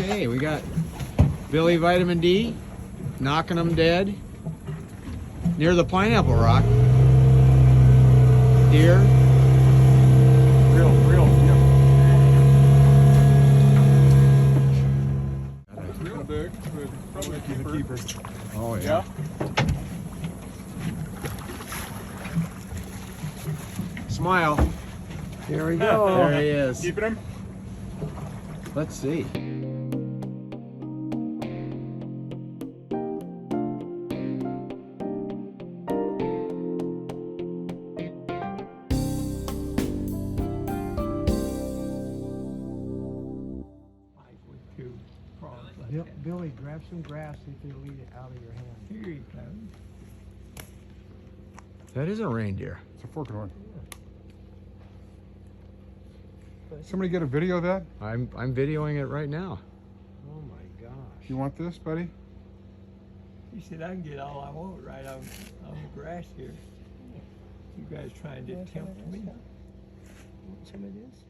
Hey, we got Billy Vitamin D knocking them dead near the pineapple rock. Deer. Real, yep. It's real big, but probably a keeper. Oh yeah. Smile. Here we go. There he is. Keeping him? Let's see. Billy, grab some grass if you'll lead it out of your hand. Here he comes. That is a reindeer. It's a forked one. Somebody get a video of that? I'm videoing it right now. Oh my gosh. You want this, buddy? He said, I can get all I want right on the grass here. You guys trying to tempt me? Some of this?